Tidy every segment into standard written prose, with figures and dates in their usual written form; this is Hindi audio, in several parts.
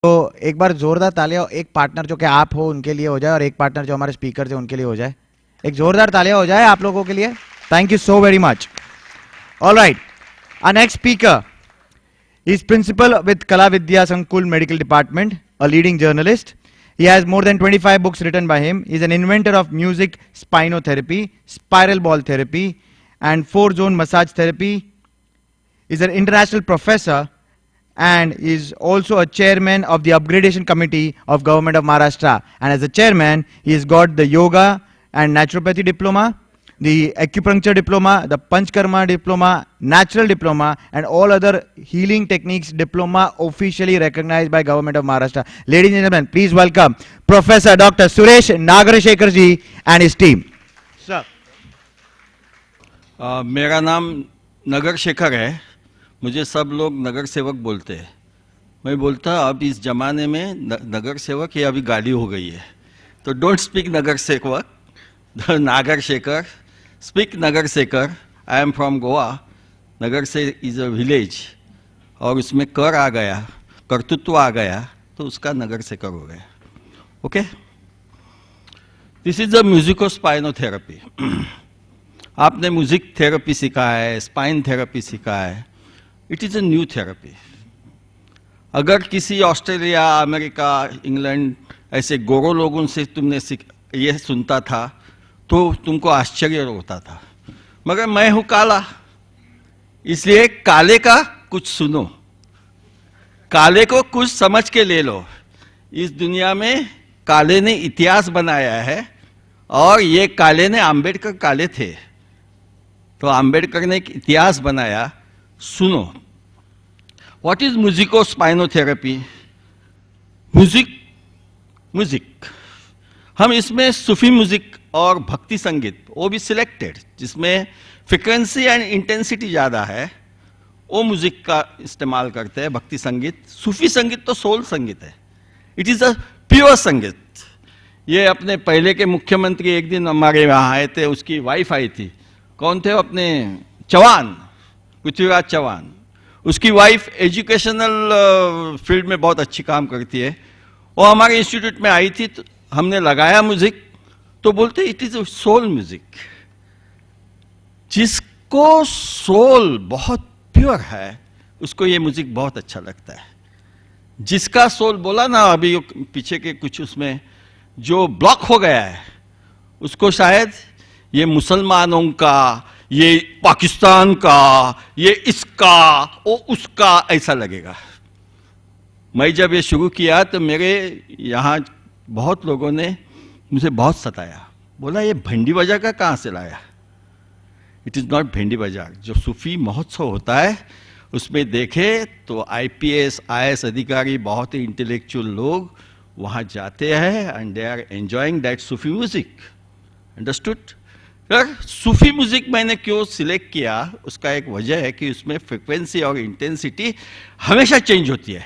तो एक बार जोरदार तालियां, एक पार्टनर जो कि आप हो उनके लिए हो जाए और एक पार्टनर जो हमारे स्पीकर थे उनके लिए हो जाए। एक जोरदार तालियां हो जाए आप लोगों के लिए। Thank you so very much. All right, our next speaker is principal with Kala Vidya Sankul Medical Department, a leading journalist. He has more than 25 books written by him. He is an inventor of music spinotherapy, spiral ball therapy, and 4-zone massage therapy. He is an international professor and is also a chairman of the upgradation committee of Government of Maharashtra. And as a chairman, he has got the yoga and naturopathy diploma, the acupuncture diploma, the panchkarma diploma, natural diploma, and all other healing techniques diploma officially recognized by Government of Maharashtra. Ladies and gentlemen, please welcome Professor Dr. Suresh Nagarashekar ji and his team. Sir. मेरा नाम नगर शेखर है। मुझे सब लोग नगर सेवक बोलते हैं। मैं बोलता अब इस ज़माने में नगर सेवक ये अभी गाली हो गई है, तो डोंट स्पीक नगर सेवक, Nagar Shekhar, speak Nagar Shekhar. I am from Goa. नगर से इज़ अ विलेज और उसमें कर आ गया, कर्तृत्व आ गया, तो उसका नगर शेखर हो गया। Okay, this is a musico spinotherapy. आपने म्यूजिक थेरेपी सीखा है, स्पाइन थेरेपी सीखा है। It is a new therapy. अगर किसी ऑस्ट्रेलिया, अमेरिका, इंग्लैंड ऐसे गोरों लोगों से तुमने ये सुनता था तो तुमको आश्चर्य होता था, मगर मैं हूँ काला, इसलिए काले का कुछ सुनो, काले को कुछ समझ के ले लो। इस दुनिया में काले ने इतिहास बनाया है और ये काले ने, आम्बेडकर काले थे तो आम्बेडकर ने एक इतिहास बनाया। सुनो, व्हाट इज म्यूजिको स्पाइनोथेरेपी? म्यूजिक हम इसमें सूफी म्यूजिक और भक्ति संगीत, वो भी सिलेक्टेड, जिसमें फ्रिक्वेंसी एंड इंटेंसिटी ज़्यादा है, वो म्यूजिक का इस्तेमाल करते हैं। भक्ति संगीत, सूफी संगीत तो सोल संगीत है, इट इज़ अ प्योर संगीत। ये अपने पहले के मुख्यमंत्री एक दिन हमारे यहाँ आए थे, उसकी वाइफ आई थी। कौन थे? अपने चौहान, पृथ्वीराज चौहान। उसकी वाइफ एजुकेशनल फील्ड में बहुत अच्छी काम करती है। वो हमारे इंस्टीट्यूट में आई थी, तो हमने लगाया म्यूजिक, तो बोलते इट इज सोल म्यूजिक। जिसको सोल बहुत प्योर है उसको ये म्यूजिक बहुत अच्छा लगता है। जिसका सोल बोला ना अभी पीछे के कुछ उसमें जो ब्लॉक हो गया है, उसको शायद ये मुसलमानों का, ये पाकिस्तान का, ये इसका, वो उसका ऐसा लगेगा। मैं जब ये शुरू किया तो मेरे यहाँ बहुत लोगों ने मुझे बहुत सताया, बोला ये भेंडी बाजार का कहाँ से लाया? इट इज़ नॉट भेंडी बाजार। जो सूफी महोत्सव होता है उसमें देखे तो आईपीएस, आईएएस अधिकारी, बहुत ही इंटेलेक्चुअल लोग वहाँ जाते हैं and they are enjoying that Sufi music. Understood? फिर सूफी म्यूजिक मैंने क्यों सिलेक्ट किया, उसका एक वजह है कि उसमें फ्रिक्वेंसी और इंटेंसिटी हमेशा चेंज होती है,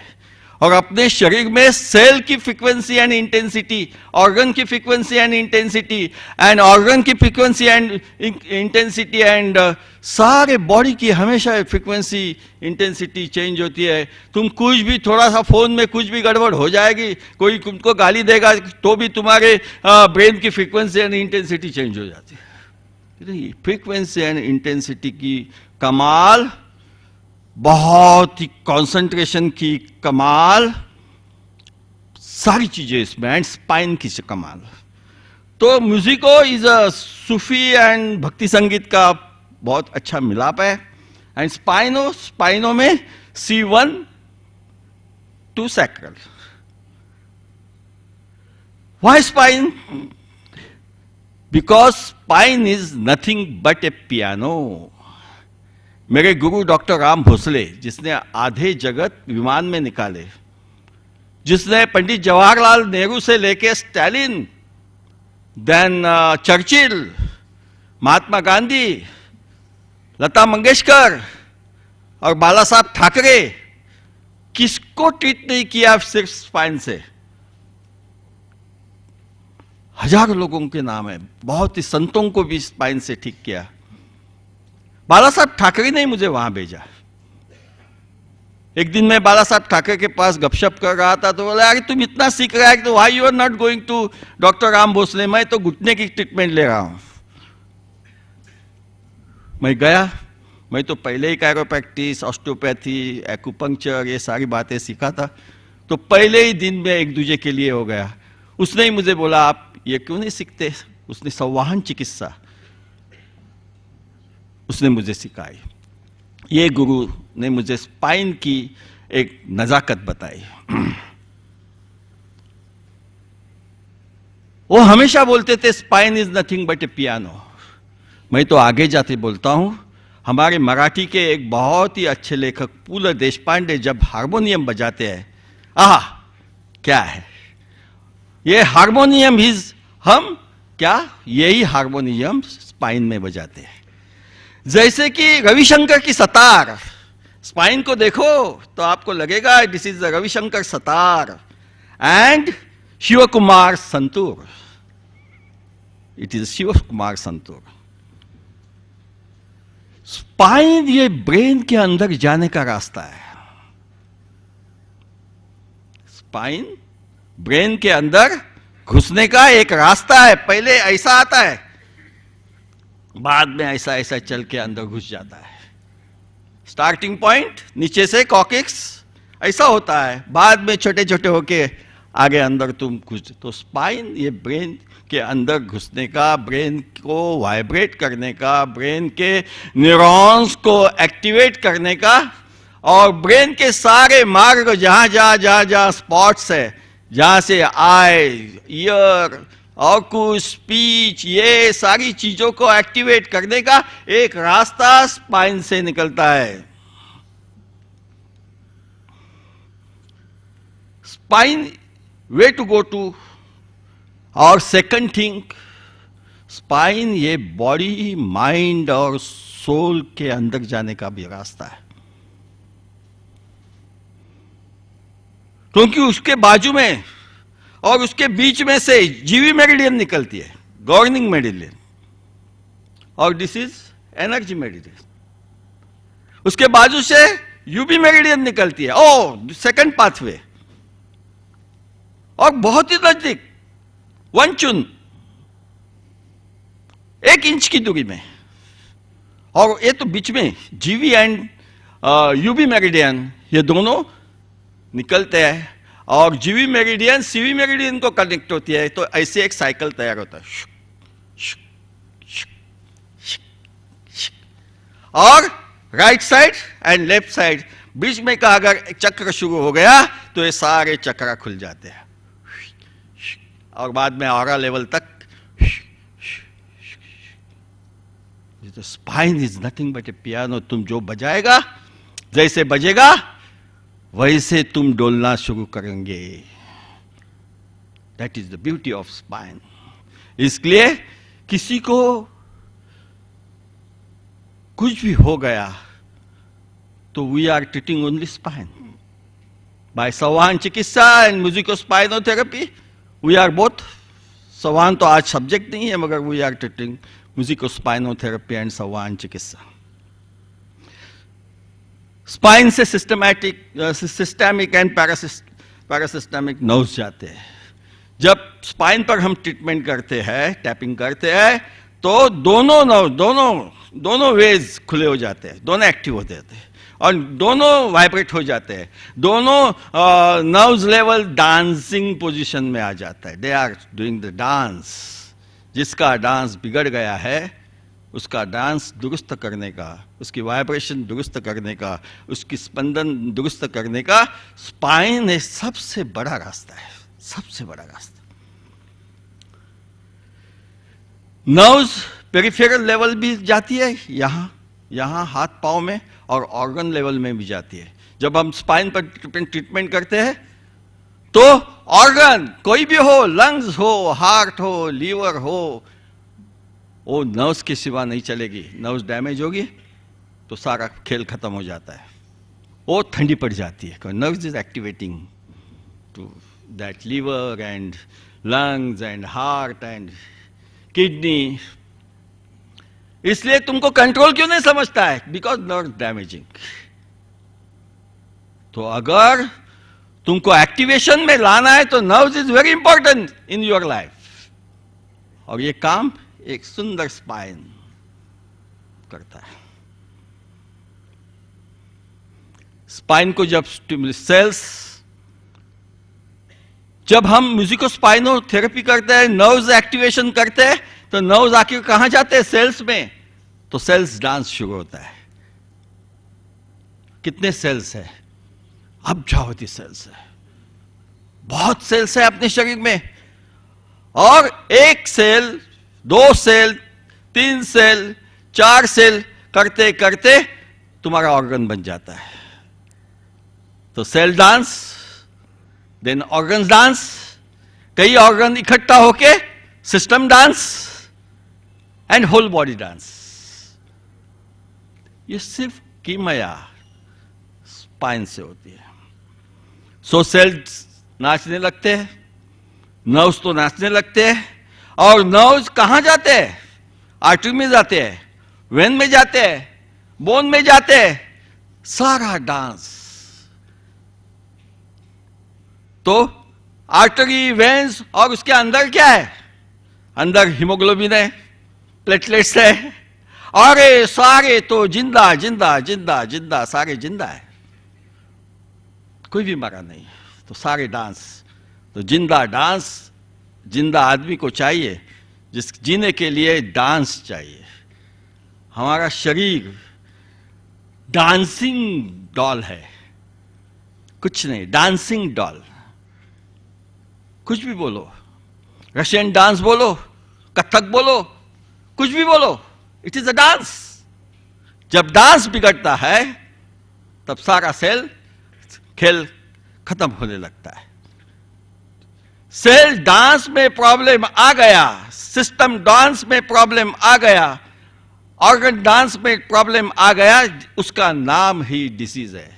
और अपने शरीर में सेल की फ्रिक्वेंसी एंड इंटेंसिटी, ऑर्गन की frequency and intensity, and organ की फ्रिक्वेंसी एंड इंटेंसिटी, एंड सारे बॉडी की हमेशा फ्रिक्वेंसी इंटेंसिटी चेंज होती है। तुम कुछ भी, थोड़ा सा फोन में कुछ भी गड़बड़ हो जाएगी, कोई तुमको गाली देगा तो भी तुम्हारे ब्रेन की फ्रिक्वेंसी एंड इंटेंसिटी चेंज हो जाती है। फ्रीक्वेंसी एंड इंटेंसिटी की कमाल, बहुत ही कंसंट्रेशन की कमाल, सारी चीजें इसमें, एंड स्पाइन की कमाल। तो म्यूजिको इज अ सूफी एंड भक्ति संगीत का बहुत अच्छा मिलाप है। एंड स्पाइनो में C1 to sacral। Why spine? Because spine is nothing but A piano. मेरे गुरु डॉक्टर राम भोसले, जिसने आधे जगत विमान में निकाले, जिसने पंडित जवाहरलाल नेहरू से लेके Stalin, then Churchill, Mahatma Gandhi, Lata Mangeshkar और बाला साहब ठाकरे, किसको ट्रीट नहीं किया सिर्फ स्पाइन से? हजारों लोगों के नाम है, बहुत ही संतों को भी स्पाइन से ठीक किया। बाला साहब ठाकरे ने मुझे वहां भेजा। एक दिन मैं बाला साहब ठाकरे के पास गपशप कर रहा था तो बोला, अरे तुम इतना सीख रहा है तो why you are not going to doctor Ram Bhosale? मैं तो घुटने की ट्रीटमेंट ले रहा हूं। मैं गया, मैं तो पहले ही कैरोप्रैक्टिस, ऑस्टियोपैथी, एक्यूपंक्चर ये सारी बातें सीखा था, तो पहले ही दिन में एक दूजे के लिए हो गया। उसने ही मुझे बोला, आप ये क्यों नहीं सीखते? उसने संवहन चिकित्सा उसने मुझे सिखाई। ये गुरु ने मुझे स्पाइन की एक नजाकत बताई। वो हमेशा बोलते थे spine is nothing but A piano. मैं तो आगे जाते बोलता हूं, हमारे मराठी के एक बहुत ही अच्छे लेखक पु.ल. देशपांडे जब हारमोनियम बजाते हैं, आह क्या है ये हारमोनियम हम क्या यही हारमोनियम स्पाइन में बजाते हैं। जैसे कि रविशंकर की सतार, स्पाइन को देखो तो आपको लगेगा this is the Ravishankar sitar, and Shiv Kumar santoor, it is Shiv Kumar santoor. Spine ये ब्रेन के अंदर जाने का रास्ता है। स्पाइन ब्रेन के अंदर घुसने का एक रास्ता है। पहले ऐसा आता है, बाद में ऐसा ऐसा चल के अंदर घुस जाता है। स्टार्टिंग पॉइंट नीचे से कॉर्टेक्स ऐसा होता है, बाद में छोटे छोटे होके आगे अंदर तुम घुस। तो स्पाइन ये ब्रेन के अंदर घुसने का, ब्रेन को वाइब्रेट करने का, ब्रेन के न्यूरॉन्स को एक्टिवेट करने का, और ब्रेन के सारे मार्ग जहां जहां जहां जहां स्पॉट्स है, जहां से आई, ईयर और कुछ स्पीच, ये सारी चीजों को एक्टिवेट करने का एक रास्ता स्पाइन से निकलता है। Spine way to go to. और सेकंड थिंग, स्पाइन ये बॉडी, माइंड और सोल के अंदर जाने का भी रास्ता है, क्योंकि उसके बाजू में और उसके बीच में से जीवी मेरिडियन निकलती है, गवर्निंग मेरिडियन, और दिस इज एनर्जी मेरिडियन। उसके बाजू से यूबी मेरिडियन निकलती है, ओ सेकंड पाथवे, और बहुत ही नजदीक वनचुन 1 इंच की दूरी में, और ये तो बीच में जीवी एंड यूबी मेरिडियन ये दोनों निकलते हैं, और जीवी मेरिडियन सीवी मेरिडियन को कनेक्ट होती है। तो ऐसे एक साइकिल तैयार होता है, और right side and left side बीच में का अगर एक चक्र शुरू हो गया तो ये सारे चक्र खुल जाते हैं, और बाद में ऑरा लेवल तक। तो spine is nothing but A piano. तुम जो बजाएगा, जैसे बजेगा वैसे तुम डोलना शुरू करेंगे। That is the beauty of spine. इसलिए किसी को कुछ भी हो गया तो we are treating only spine by संवहन चिकित्सा and musico spinotherapy. We are both. संवहन तो आज सब्जेक्ट नहीं है, मगर we are treating musico spinotherapy and संवहन चिकित्सा। स्पाइन से सिस्टेमिक एंड पैरासिस्टेमिक नर्व्स जाते हैं। जब स्पाइन पर हम ट्रीटमेंट करते हैं, टैपिंग करते हैं, तो दोनों नर्व, दोनों वेज खुले हो जाते हैं, दोनों एक्टिव हो जाते हैं, और दोनों वाइब्रेट हो जाते हैं। दोनों नर्व्स लेवल डांसिंग पोजीशन में आ जाता है। They are doing the dance. जिसका डांस बिगड़ गया है, उसका डांस दुरुस्त करने का, उसकी वाइब्रेशन दुरुस्त करने का, उसकी स्पंदन दुरुस्त करने का स्पाइन एक सबसे बड़ा रास्ता है, सबसे बड़ा रास्ता। नर्व्स पेरिफेरल लेवल भी जाती है, यहां हाथ पांव में, और ऑर्गन लेवल में भी जाती है। जब हम स्पाइन पर ट्रीटमेंट करते हैं तो ऑर्गन कोई भी हो, लंग्स हो, हार्ट हो, लीवर हो, वो नर्व्स के सिवा नहीं चलेगी। नर्व्स डैमेज होगी तो सारा खेल खत्म हो जाता है, वो ठंडी पड़ जाती है। Nerves is activating to that liver and lungs and heart and kidney. इसलिए तुमको कंट्रोल क्यों नहीं समझता है? Because nerve damaging. तो अगर तुमको एक्टिवेशन में लाना है तो nerves is very important in your life, और ये काम एक सुंदर स्पाइन करता है। स्पाइन को जब सेल्स, जब हम म्यूजिको थेरेपी करते हैं, नर्व्स एक्टिवेशन करते हैं, तो नर्व्स आखिर कहां जाते हैं? सेल्स में। तो सेल्स डांस शुरू होता है। कितने सेल्स है? अब्जावती सेल्स है, बहुत सेल्स है अपने शरीर में, और एक सेल, 2 सेल, 3 सेल, 4 सेल करते करते तुम्हारा ऑर्गन बन जाता है। तो cell dance, then organ dance, कई ऑर्गन इकट्ठा होके system dance and whole body dance. ये सिर्फ कीमया स्पाइन से होती है। सो सेल्स नाचने लगते हैं, नर्व्स तो नाचने लगते हैं, और नर्व्स कहां जाते हैं? आर्टरी में जाते हैं, वेन में जाते हैं, बोन में जाते हैं, सारा डांस। तो आर्टरी, वेन्स, और उसके अंदर क्या है? अंदर हीमोग्लोबिन है, प्लेटलेट्स है, और सारे तो जिंदा जिंदा जिंदा जिंदा, सारे जिंदा है, कोई भी मरा नहीं। तो सारे डांस, तो जिंदा डांस, जिंदा आदमी को चाहिए, जिस जीने के लिए डांस चाहिए। हमारा शरीर डांसिंग डॉल है, कुछ नहीं, डांसिंग डॉल। कुछ भी बोलो, रशियन डांस बोलो, कथक बोलो, कुछ भी बोलो, इट इज अ डांस। जब डांस बिगड़ता है तब सारा सेल खेल खत्म होने लगता है। सेल डांस में प्रॉब्लम आ गया, सिस्टम डांस में प्रॉब्लम आ गया, ऑर्गन डांस में प्रॉब्लम आ गया, उसका नाम ही डिसीज है।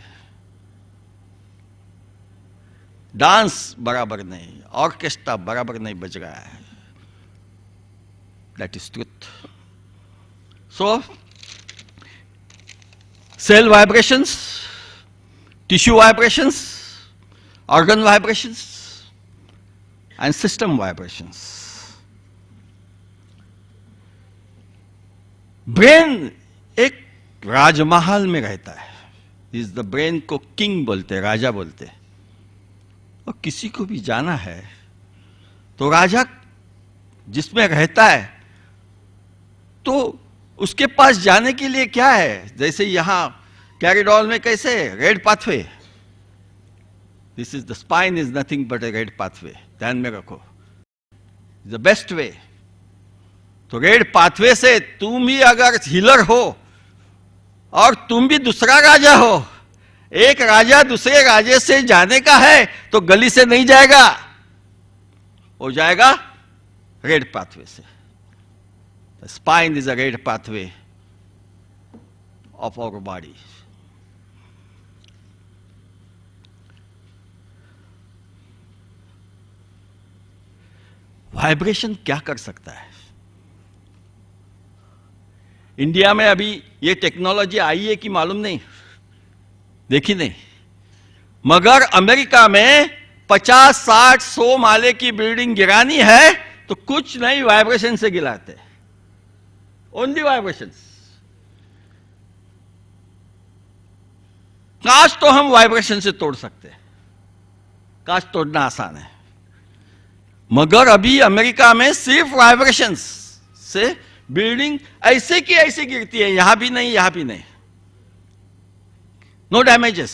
डांस बराबर नहीं, ऑर्केस्ट्रा बराबर नहीं बज रहा है। That is truth. So cell vibrations, tissue vibrations, organ vibrations, and system vibrations. Brain एक राजमहल में रहता है, इस द ब्रेन को किंग बोलते हैं, राजा बोलते हैं। और किसी को भी जाना है तो राजा जिसमें रहता है, तो उसके पास जाने के लिए क्या है? जैसे यहां कैरिडॉल में कैसे red pathway, this is the spine is nothing but A red pathway, ध्यान में रखो, द बेस्ट वे। तो रेड पाथवे से तुम ही अगर हीलर हो और तुम भी दूसरा राजा हो, एक राजा दूसरे राजे से जाने का है तो गली से नहीं जाएगा, वो जाएगा रेड पाथवे से। The spine is a red pathway of our body. Vibration क्या कर सकता है? इंडिया में अभी ये टेक्नोलॉजी आई है कि मालूम नहीं, देखी नहीं, मगर अमेरिका में 50, 60, 100 माले की बिल्डिंग गिरानी है तो कुछ नहीं, वाइब्रेशन से गिराते, ओनली वाइब्रेशन। कांच तो हम वाइब्रेशन से तोड़ सकते हैं, कांच तोड़ना आसान है, मगर अभी अमेरिका में सिर्फ वाइब्रेशंस से बिल्डिंग ऐसे की ऐसे गिरती है, यहां भी नहीं, यहां भी नहीं, नो डैमेजेस।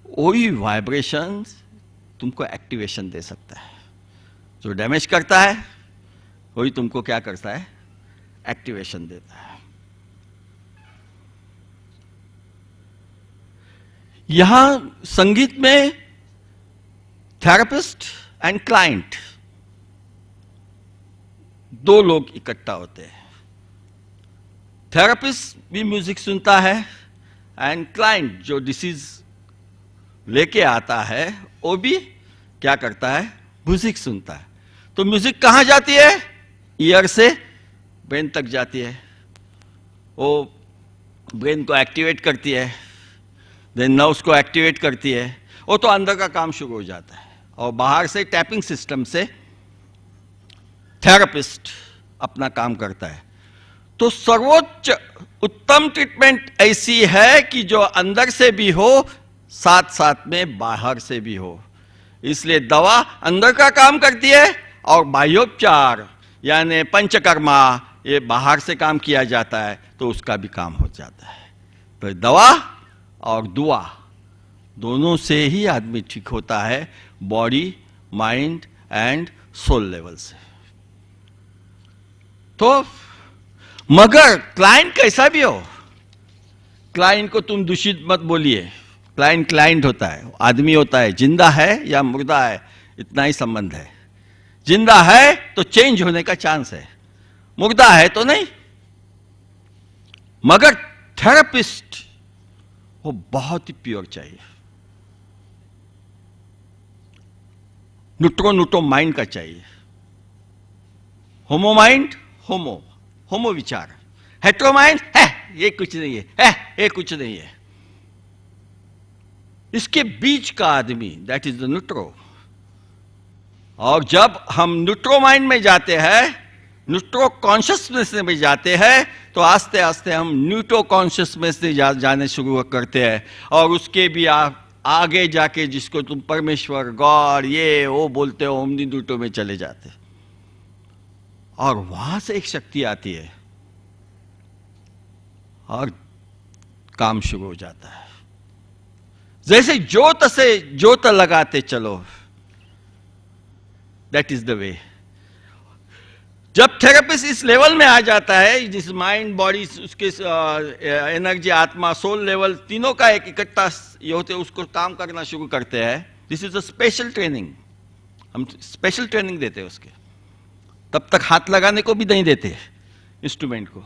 वही वाइब्रेशन तुमको एक्टिवेशन दे सकता है। जो डैमेज करता है वही तुमको क्या करता है? एक्टिवेशन देता है। यहां संगीत में थेरेपिस्ट एंड क्लाइंट, दो लोग इकट्ठा होते हैं। थेरेपिस्ट भी म्यूजिक सुनता है एंड क्लाइंट जो डिसीज लेके आता है वो भी क्या करता है? म्यूजिक सुनता है। तो म्यूजिक कहां जाती है? ईयर से ब्रेन तक जाती है, वो ब्रेन को एक्टिवेट करती है। देन नर्व्स को एक्टिवेट करती है, वो तो अंदर का काम शुरू हो जाता है। और बाहर से टैपिंग सिस्टम से थेरेपिस्ट अपना काम करता है। तो सर्वोच्च उत्तम ट्रीटमेंट ऐसी है कि जो अंदर से भी हो, साथ साथ में बाहर से भी हो। इसलिए दवा अंदर का काम करती है और बाह्योपचार यानी पंचकर्मा ये बाहर से काम किया जाता है, तो उसका भी काम हो जाता है। तो दवा और दुआ दोनों से ही आदमी ठीक होता है, body, mind and soul level से। तो मगर क्लाइंट कैसा भी हो, क्लाइंट को तुम दूषित मत बोलिए। क्लाइंट क्लाइंट होता है, आदमी होता है, जिंदा है या मुर्दा है इतना ही संबंध है। जिंदा है तो चेंज होने का चांस है, मुर्दा है तो नहीं। मगर थेरेपिस्ट वो बहुत ही प्योर चाहिए, न्यूट्रो माइंड का चाहिए। होमो माइंड, होमो विचार, हेट्रो माइंड है ये कुछ नहीं है ये कुछ नहीं है। इसके बीच का आदमी दैट इज द न्यूट्रो। और जब हम न्यूट्रो माइंड में जाते हैं, न्यूट्रो कॉन्शियसनेस में जाते हैं, तो आस्ते आस्ते हम न्यूट्रो कॉन्शियसनेस में जाने शुरू करते हैं। और उसके भी आगे जाके जिसको तुम परमेश्वर, गॉड, ये वो बोलते हो, ओमनी न्यूट्रो में चले जाते हैं। और वहां से एक शक्ति आती है और काम शुरू हो जाता है। जैसे जोत से जोत लगाते चलो, दैट इज द वे। जब थेरेपिस्ट इस लेवल में आ जाता है, जिस माइंड, बॉडी, उसके एनर्जी, आत्मा, सोल लेवल तीनों का एक इकट्ठा ये होते, उसको काम करना शुरू करते हैं। This is a special training. हम स्पेशल ट्रेनिंग देते हैं उसके। तब तक हाथ लगाने को भी नहीं देते इंस्ट्रूमेंट को।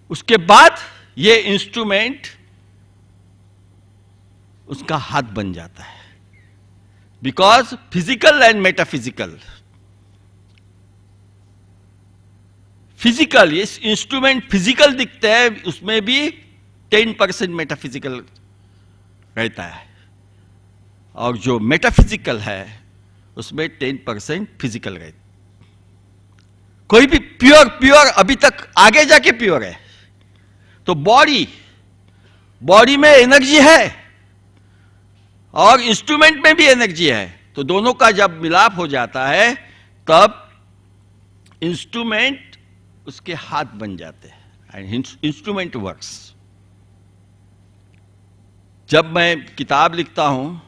उसके बाद ये इंस्ट्रूमेंट उसका हाथ बन जाता है। Because physical and metaphysical, physical ये इंस्ट्रूमेंट फिजिकल दिखते हैं, उसमें भी 10% मेटाफिजिकल रहता है। और जो मेटाफिजिकल है उसमें 10% फिजिकल रहता है। कोई भी प्योर अभी तक आगे जाके प्योर है। तो बॉडी में एनर्जी है और इंस्ट्रूमेंट में भी एनर्जी है। तो दोनों का जब मिलाप हो जाता है, तब इंस्ट्रूमेंट उसके हाथ बन जाते हैं एंड इंस्ट्रूमेंट वर्क्स। जब मैं किताब लिखता हूं,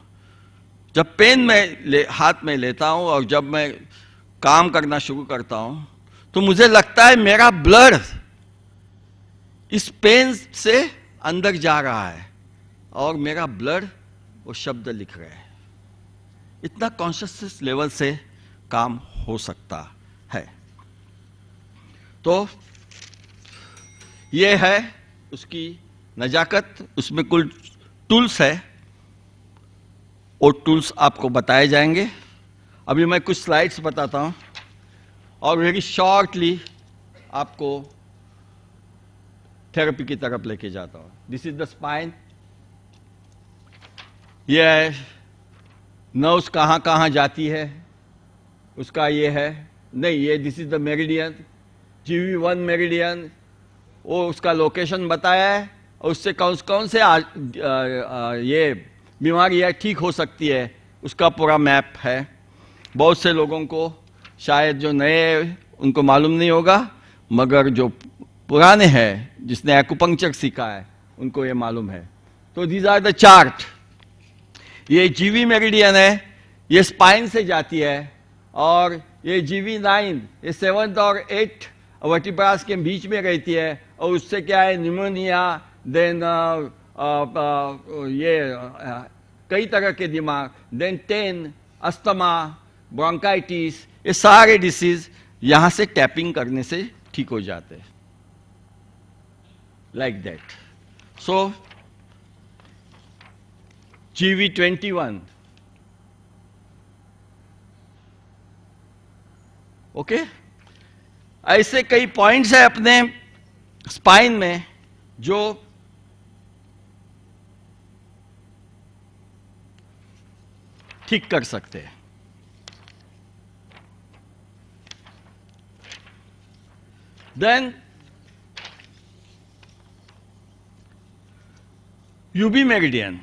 जब पेन में हाथ में लेता हूं और जब मैं काम करना शुरू करता हूं, तो मुझे लगता है मेरा ब्लड इस पेन से अंदर जा रहा है और मेरा ब्लड वो शब्द लिख रहे हैं। इतना कॉन्शियसनेस लेवल से काम हो सकता है। तो ये है उसकी नजाकत। उसमें कुल टूल्स है, वो टूल्स आपको बताए जाएंगे। अभी मैं कुछ स्लाइड्स बताता हूं और वेरी शॉर्टली आपको थेरेपी की तरफ लेके जाता हूं। This is the spine. ये है नर्व्स कहाँ कहाँ जाती है उसका ये है। नहीं, ये this is the meridian, GV1 meridian, वो उसका लोकेशन बताया है और उससे कौन से ये बीमारियाँ ठीक हो सकती है उसका पूरा मैप है। बहुत से लोगों को शायद जो नए उनको मालूम नहीं होगा, मगर जो पुराने हैं, जिसने एक्यूपंक्चर सीखा है, उनको ये मालूम है। तो दीज आर द चार्ट। ये GV मेरिडियन है, ये स्पाइन से जाती है, और ये GV9 ये 7th और 8th वर्टिब्रास के बीच में रहती है। और उससे क्या है, निमोनिया, देन ये कई तरह के दिमाग, देन 10 अस्थमा, ब्रोंकाइटिस, ये सारे डिसीज यहां से टैपिंग करने से ठीक हो जाते हैं, like that. So GV21, okay. ऐसे कई पॉइंट्स है अपने स्पाइन में जो ठीक कर सकते हैं। देन यूबी मेरिडियन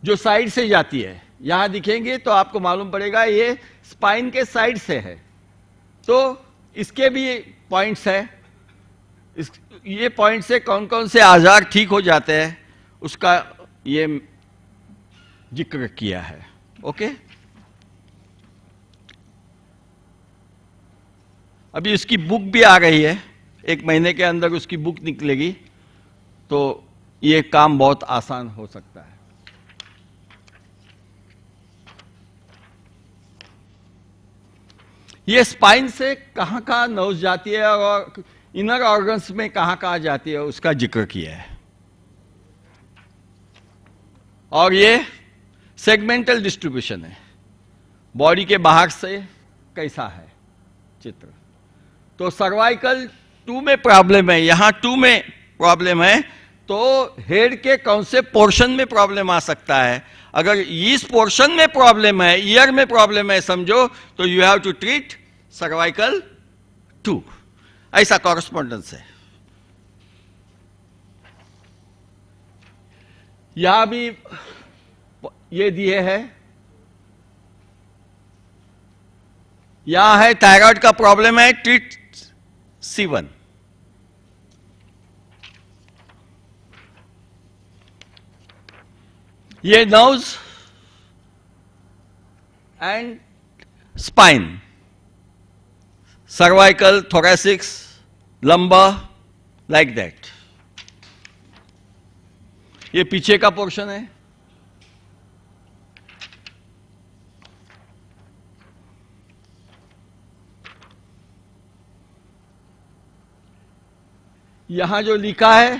जो साइड से जाती है, यहां दिखेंगे तो आपको मालूम पड़ेगा ये स्पाइन के साइड से है, तो इसके भी पॉइंट्स है। ये पॉइंट से कौन कौन से आजार ठीक हो जाते हैं उसका ये जिक्र किया है। ओके, अभी उसकी बुक भी आ रही है, 1 महीने के अंदर उसकी बुक निकलेगी, तो ये काम बहुत आसान हो सकता है। ये स्पाइन से कहां कहां नर्व्स जाती है और इनर ऑर्गन्स में कहां कहां जाती है उसका जिक्र किया है। और ये सेगमेंटल डिस्ट्रीब्यूशन है, बॉडी के बाहर से कैसा है चित्र। तो सर्वाइकल 2 में प्रॉब्लम है, यहां 2 में प्रॉब्लम है, तो हेड के कौन से पोर्शन में प्रॉब्लम आ सकता है। अगर इस पोर्शन में प्रॉब्लम है, ईयर में प्रॉब्लम है समझो, तो you have to treat cervical 2, ऐसा कॉरेस्पॉन्डेंस है। यहां भी ये दिए है, यहां है थायराइड का प्रॉब्लम है, ट्रीट C1। ये nerves and spine, cervical, thoracics, lumbar, like that. ये पीछे का पोर्शन है, यहां जो लिखा है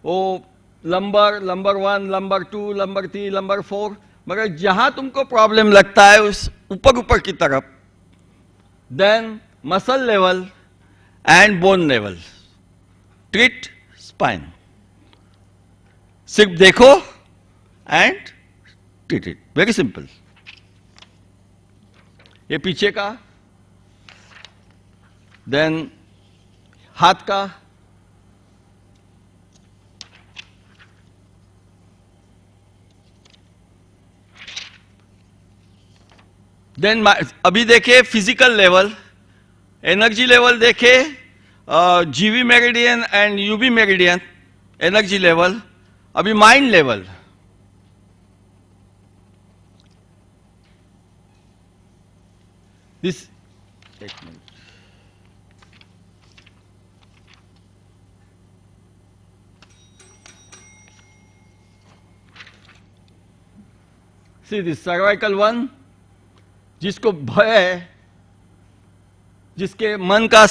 वो लंबर 1, लंबर 2, लंबर 3, लंबर 4, मगर जहां तुमको प्रॉब्लम लगता है उस ऊपर की तरफ, then muscle level and bone level, treat spine. सिर्फ देखो and treat it, very simple. ये पीछे का, देन हाथ का, देन अभी देखे फिजिकल लेवल, एनर्जी लेवल देखे, GV meridian and UB meridian energy level. अभी माइंड लेवल, दिस, एक मिनट, सी दिस सर्वाइकल 1, जिसको भय है, जिसके मन का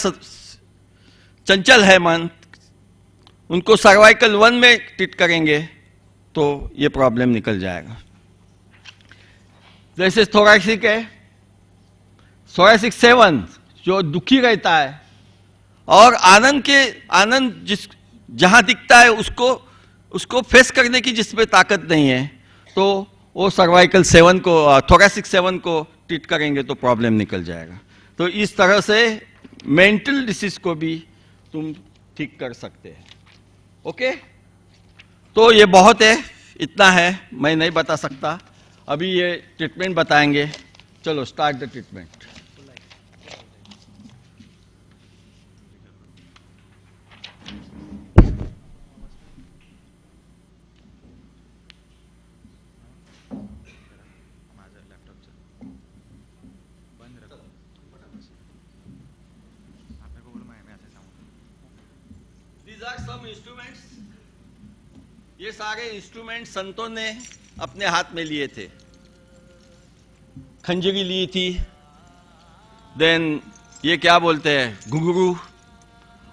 चंचल है मन, उनको सर्वाइकल 1 में ट्रीट करेंगे तो ये प्रॉब्लम निकल जाएगा। जैसे थोरैसिक है, थोरैसिक 7 जो दुखी रहता है और आनंद जिस जहां दिखता है उसको फेस करने की जिसमें ताकत नहीं है, तो वो सर्वाइकल 7 को, थोरैसिक 7 को ट्रीट करेंगे तो प्रॉब्लम निकल जाएगा। तो इस तरह से मेंटल डिसीज को भी तुम ठीक कर सकते हैं। ओके, तो ये बहुत है, इतना है, मैं नहीं बता सकता। अभी ये ट्रीटमेंट बताएंगे। चलो स्टार्ट द ट्रीटमेंट। इंस्ट्रूमेंट्स, ये सारे इंस्ट्रूमेंट संतों ने अपने हाथ में लिए थे। खंजरी ली थी, देन ये क्या बोलते हैं, घुंघरू,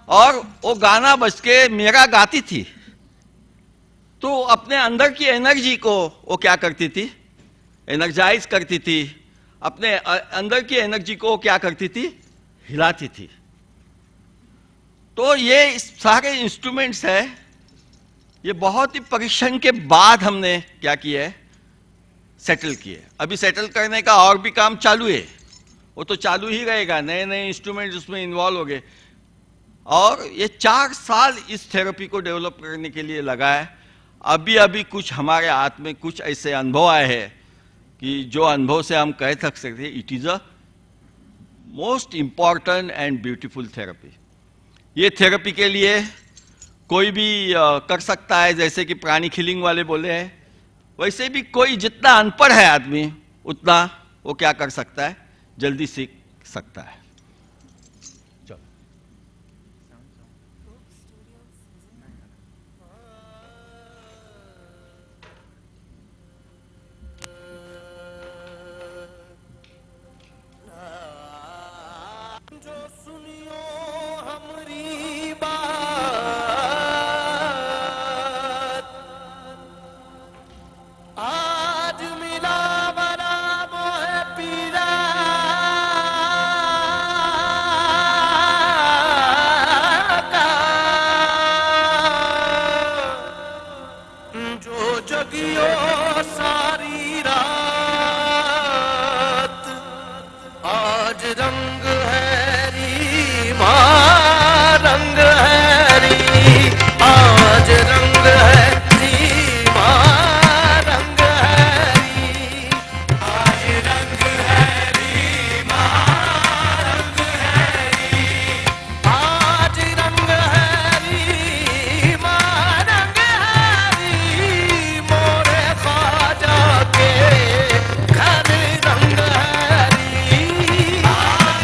और वो गाना बज के मेरा गाती थी, तो अपने अंदर की एनर्जी को वो क्या करती थी, एनर्जाइज करती थी। अपने अंदर की एनर्जी को क्या करती थी, हिलाती थी। तो ये सारे इंस्ट्रूमेंट्स है, ये बहुत ही परीक्षण के बाद हमने क्या किया है, सेटल किए। अभी सेटल करने का और भी काम चालू है, वो तो चालू ही रहेगा, नए नए इंस्ट्रूमेंट्स उसमें इन्वॉल्व हो गए। और ये 4 साल इस थेरेपी को डेवलप करने के लिए लगा है। अभी अभी कुछ हमारे हाथ में कुछ ऐसे अनुभव आए हैं कि जो अनुभव से हम कह सकते हैं it is a most important and beautiful therapy. ये थेरेपी के लिए कोई भी कर सकता है, जैसे कि प्राणी हीलिंग वाले बोले हैं, वैसे भी कोई जितना अनपढ़ है आदमी उतना वो क्या कर सकता है, जल्दी सीख सकता है। जो सुनियो हमरी बात, आज मिला बड़ा मोह पीरा का, जो जगियो सारी रात, आज रंग रंग है री, आज रंग है री, रंग है री, आज रंग है री, रंग है री, आज रंग है री, रंग है री, मोरे ख्वाजा के घर रंग है री, आज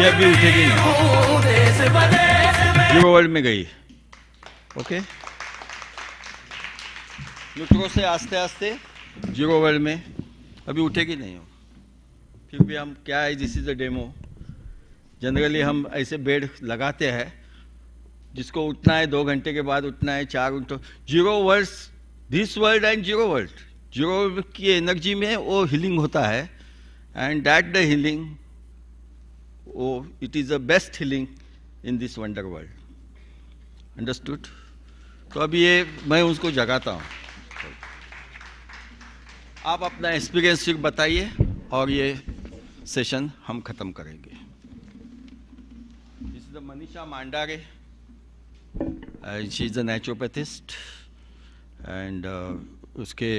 ये अभी उठेगी नहीं, देश विदेश में जीरो वर्ल्ड में गई। ओके, न्यूट्रो से आस्ते आस्ते जीरो वर्ल्ड में, अभी उठेगी नहीं हो। फिर भी हम क्या है, this is a demo. Generally हम ऐसे बेड लगाते हैं, जिसको उठना है 2 घंटे के बाद उठना है, 4 घंटे, zero world, this world and zero world, zero की एनर्जी में वो हीलिंग होता है, एंड दैट द हीलिंग, वो it is the best healing in this wonder world. Understood? तो अभी ये मैं उसको जगाता हूँ, आप अपना एक्सपीरियंस फिर बताइए और ये सेशन हम खत्म करेंगे। This is the Manisha Mandare, she is a naturopathist and उसके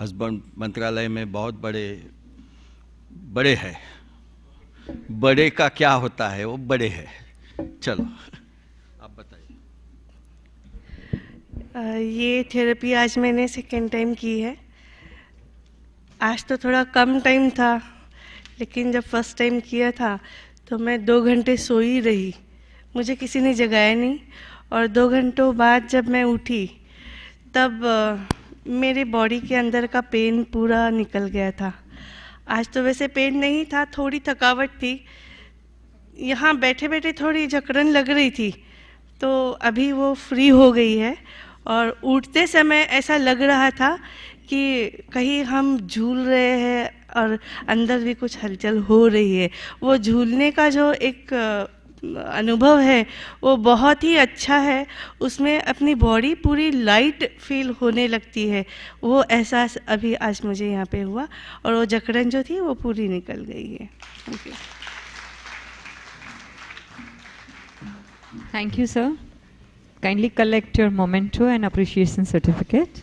हस्बैंड मंत्रालय में बहुत बड़े हैं। बड़े का क्या होता है, वो बड़े है। चलो आप बताइए। ये थेरेपी आज मैंने सेकेंड टाइम की है। आज तो थोड़ा कम टाइम था, लेकिन जब फर्स्ट टाइम किया था तो मैं 2 घंटे सोई रही, मुझे किसी ने जगाया नहीं, और 2 घंटों बाद जब मैं उठी तब मेरे बॉडी के अंदर का पेन पूरा निकल गया था। आज तो वैसे पेन नहीं था, थोड़ी थकावट थी, यहाँ बैठे बैठे थोड़ी जकड़न लग रही थी, तो अभी वो फ्री हो गई है। और उठते समय ऐसा लग रहा था कि कहीं हम झूल रहे हैं और अंदर भी कुछ हलचल हो रही है। वो झूलने का जो एक अनुभव है वो बहुत ही अच्छा है, उसमें अपनी बॉडी पूरी लाइट फील होने लगती है। वो एहसास अभी आज मुझे यहाँ पे हुआ, और वो जकड़न जो थी वो पूरी निकल गई है। Thank you. Thank you, sir. Kindly collect your memento and appreciation certificate.